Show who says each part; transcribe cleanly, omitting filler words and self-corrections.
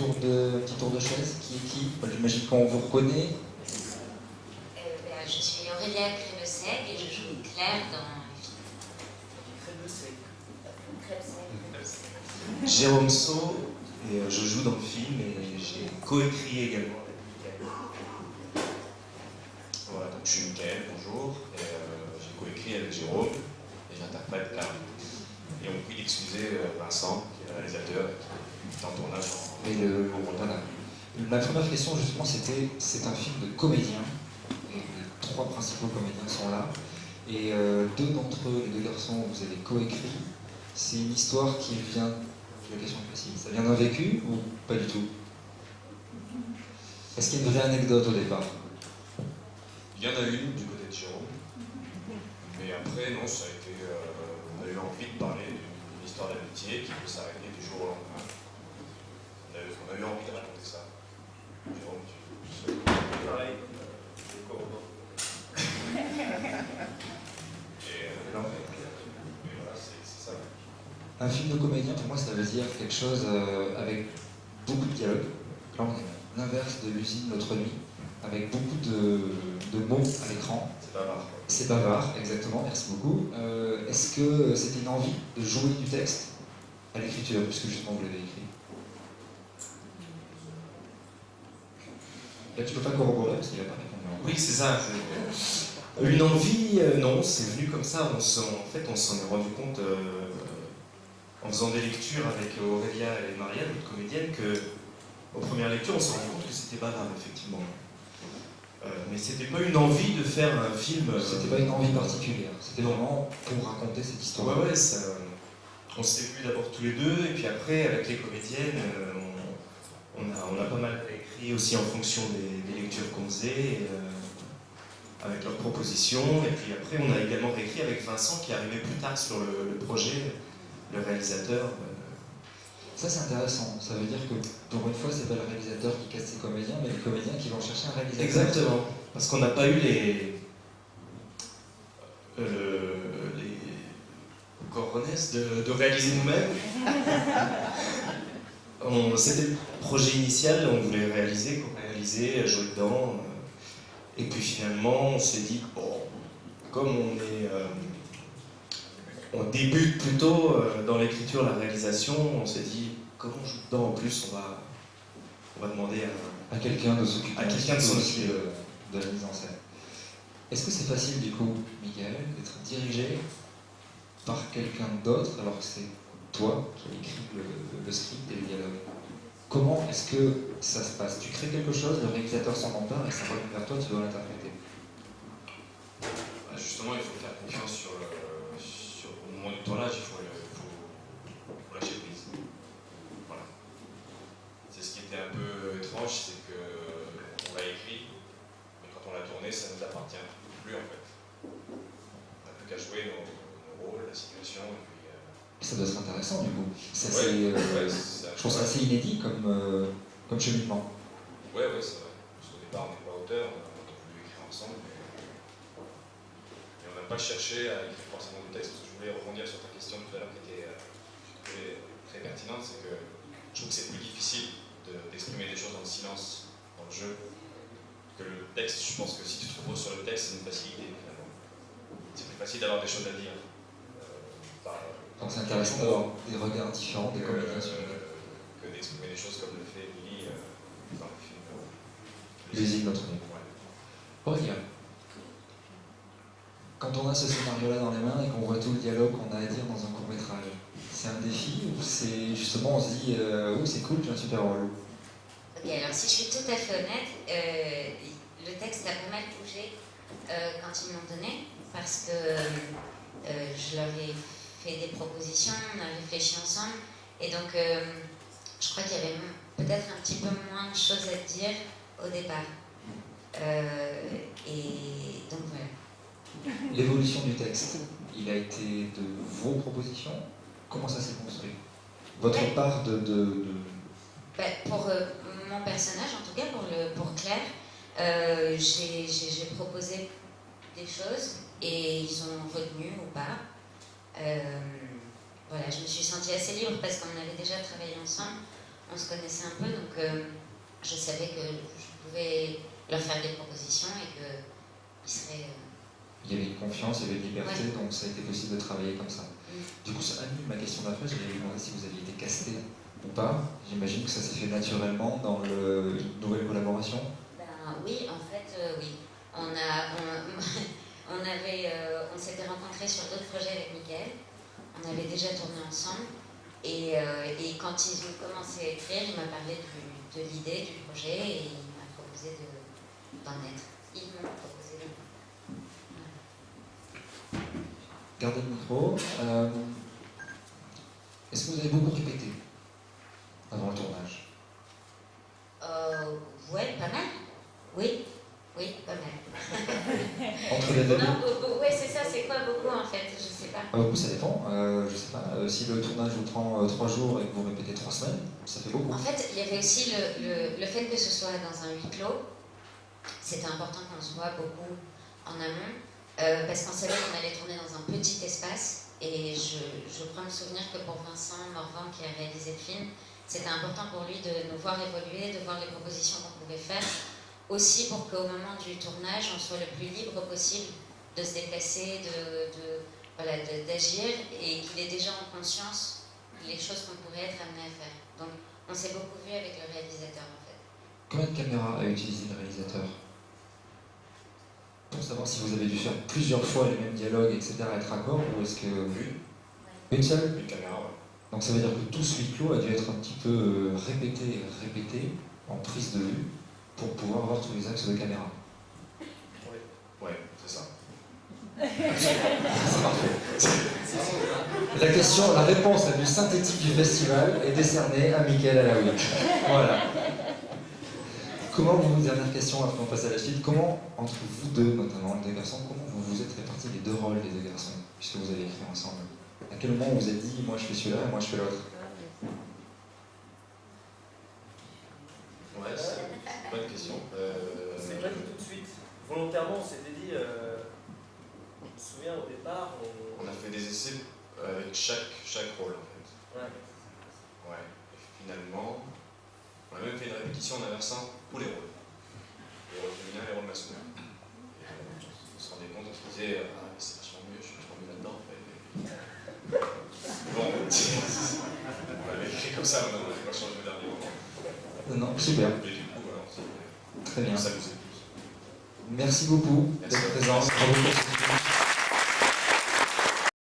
Speaker 1: petit tour de chaise. Qui est qui? J'imagine qu'on vous reconnaît.
Speaker 2: Je suis Aurélia Crébessec et je joue Claire dans le film. Crébessec.
Speaker 3: Jérôme Saut, et je joue dans le film et j'ai coécrit également avec Michael. Voilà, donc je suis Michael, bonjour, et j'ai coécrit avec Jérôme et j'interprète Claire. Et on prie d'excuser Vincent, qui est le réalisateur, qui est en tournage
Speaker 1: Voilà. Ma première question, justement, c'était, c'est un film de comédiens. Les trois principaux comédiens sont là. Et deux d'entre eux, les deux garçons, vous avez coécrit. C'est une histoire qui vient... La question est facile. Ça vient d'un vécu ou pas du tout? Est-ce qu'il y a une vraie anecdote au départ?
Speaker 3: Il y en a une du côté de Jérôme. Mais après, non, ça a été... on a eu envie de parler d'une histoire d'amitié qui peut s'arrêter du jour au lendemain. On a eu envie de raconter ça. Jérôme, tu pareil, et voilà, c'est ça.
Speaker 1: Un film de comédien, pour moi, ça veut dire quelque chose avec beaucoup de dialogue. Là, on est l'inverse de l'usine L'autre nuit, avec beaucoup de mots à l'écran.
Speaker 3: C'est bavard.
Speaker 1: C'est bavard, exactement, merci beaucoup. Est-ce que c'était une envie de jouer du texte à l'écriture, puisque justement vous l'avez écrit? Là, tu peux pas corroborer parce qu'il n'a pas répondu.
Speaker 3: Oui, c'est ça. Une envie, non, c'est venu comme ça. En fait, on s'en est rendu compte en faisant des lectures avec Aurélia et Marianne, notre comédienne, qu'aux premières lectures, on s'est rendu compte que c'était bavard, effectivement. Mais c'était pas une envie de faire un film.
Speaker 1: C'était pas une envie particulière, c'était vraiment pour raconter cette histoire.
Speaker 3: Ouais, on s'est vus d'abord tous les deux, et puis après, avec les comédiennes, on a pas mal écrit aussi en fonction des lectures qu'on faisait, avec leurs propositions, et puis après, on a également réécrit avec Vincent qui est arrivé plus tard sur le projet, le réalisateur.
Speaker 1: Ça, c'est intéressant. Ça veut dire que, pour une fois, c'est pas le réalisateur qui casse ses comédiens, mais les comédiens qui vont chercher un réalisateur.
Speaker 3: Exactement. Parce qu'on n'a pas eu les cojones de réaliser nous-mêmes. C'était le projet initial, on voulait réaliser, co-réaliser, jouer dedans. Et puis finalement, on s'est dit, bon, comme on débute plutôt dans l'écriture, la réalisation, on s'est dit, comme on joue dedans en plus, on va demander
Speaker 1: à quelqu'un de s'occuper
Speaker 3: de
Speaker 1: la mise en scène. Est-ce que c'est facile du coup, Michael, d'être dirigé par quelqu'un d'autre alors que c'est toi qui as écrit le script et le dialogue? Comment est-ce que ça se passe? Tu crées quelque chose, le réalisateur s'en empare et ça revient vers toi, tu dois l'interpréter.
Speaker 3: Justement, il faut faire confiance au moment du tournage, il faut lâcher prise. Voilà. C'est ce qui était un peu étrange, c'est qu'on l'a écrit, mais quand on l'a tourné, ça ne nous appartient plus en fait. On n'a plus qu'à jouer nos rôles, la situation, et puis...
Speaker 1: Ça doit être intéressant du coup.
Speaker 3: Je
Speaker 1: trouve ça assez inédit comme cheminement.
Speaker 3: Ouais, c'est vrai. Parce qu'au départ, on n'est pas auteur, on a voulu écrire ensemble, mais on n'a pas cherché à écrire forcément du texte. Parce que je voulais rebondir sur ta question tout à l'heure qui était très pertinente, c'est que je trouve que c'est plus difficile d'exprimer des choses dans le silence, dans le jeu, que le texte. Je pense que si tu te reposes sur le texte, c'est une facilité finalement. C'est plus facile d'avoir des choses à dire.
Speaker 1: C'est intéressant d'avoir des regards différents des comédiens
Speaker 3: que d'exprimer des choses comme le fait Lily dans le film.
Speaker 1: L'usine Notre Nuit. Aurélien, quand on a ce scénario-là dans les mains et qu'on voit tout le dialogue qu'on a à dire dans un court-métrage, c'est un défi ou c'est justement on se dit oh c'est cool, j'ai un super rôle?
Speaker 2: Ok, alors si je suis tout à fait honnête, le texte a pas mal bougé quand ils m'ont donné, parce que je leur ai fait des propositions, on a réfléchi ensemble, et donc je crois qu'il y avait peut-être un petit peu moins de choses à dire au départ. Et donc voilà.
Speaker 1: L'évolution du texte, il a été de vos propositions? Comment ça s'est construit? Votre part
Speaker 2: Pour mon personnage, en tout cas pour Claire, j'ai proposé des choses et ils ont retenu ou pas. Voilà, je me suis sentie assez libre parce qu'on avait déjà travaillé ensemble. on se connaissait un peu, donc je savais que je pouvais leur faire des propositions et qu'ils seraient...
Speaker 1: Il y avait une confiance, il y avait une liberté, donc ça a été possible de travailler comme ça. Du coup, ça annule ma question d'après, j'allais vous demander si vous aviez été casté ou pas. J'imagine que ça s'est fait naturellement dans une nouvelle collaboration.
Speaker 2: Ben oui, en fait, oui. On s'était rencontrés sur d'autres projets avec Mickaël. On avait déjà tourné ensemble. Et quand ils ont commencé à écrire, il m'a parlé de l'idée, du projet, et il m'a proposé d'en être. Ils m'ont proposé de... Voilà.
Speaker 1: Gardez le micro. Est-ce que vous avez beaucoup répété avant le tournage?
Speaker 2: Ouais, pas mal. Oui, pas mal.
Speaker 1: Entre les deux?
Speaker 2: Non, ouais, c'est ça, c'est quoi beaucoup en fait? Je sais pas.
Speaker 1: Beaucoup, ça dépend. Je sais pas. Si le tournage vous prend 3 jours et que vous répétez 3 semaines, ça fait beaucoup.
Speaker 2: En fait, il y avait aussi le fait que ce soit dans un huis clos. C'était important qu'on se voit beaucoup en amont, parce qu'on savait qu'on allait tourner dans un petit espace. Et je crois me souvenir que pour Vincent Morvan, qui a réalisé le film, c'était important pour lui de nous voir évoluer, de voir les propositions qu'on pouvait faire, aussi pour qu'au moment du tournage, on soit le plus libre possible de se déplacer, d'agir, et qu'il ait déjà en conscience les choses qu'on pourrait être amené à faire. Donc, on s'est beaucoup vu avec le réalisateur, en fait.
Speaker 1: Combien de caméras a utilisé le réalisateur? Pour savoir si vous avez dû faire plusieurs fois les mêmes dialogues, etc., être raccord, ou est-ce que... Une seule?
Speaker 3: Une caméra, ouais.
Speaker 1: Donc ça veut dire que tout ce huis clos a dû être un petit peu répété, en prise de vue, pour pouvoir voir tous les axes de caméra.
Speaker 3: Oui. Ouais, c'est ça.
Speaker 1: C'est parfait. La réponse la plus synthétique du festival est décernée à Mickaël Alaoui. Voilà. Comment dernière question, après on passe à la suite, comment, entre vous deux, notamment les deux garçons, comment vous vous êtes répartis les deux rôles des deux garçons, puisque vous avez écrit ensemble? À quel moment vous vous êtes dit, moi je fais celui-là et moi je fais l'autre?
Speaker 3: Ouais, c'est une bonne question.
Speaker 4: C'est pas tout de suite. Volontairement, on s'était dit, je me souviens au départ,
Speaker 3: On a fait des essais avec chaque rôle en fait.
Speaker 4: Ouais.
Speaker 3: Ouais. Et finalement, on a même fait une répétition en inversant tous les rôles. Les rôles féminins et les rôles masculins. Et on se rendait compte, on se disait, ah, c'est vachement mieux, je suis vachement mieux là-dedans en fait. Bon, on l'avait écrit comme ça, on n'avait pas changé au dernier moment.
Speaker 1: Non, super.
Speaker 3: Et du coup, voilà,
Speaker 1: Très bien.
Speaker 3: ça nous est plus.
Speaker 1: Merci beaucoup d'être présent.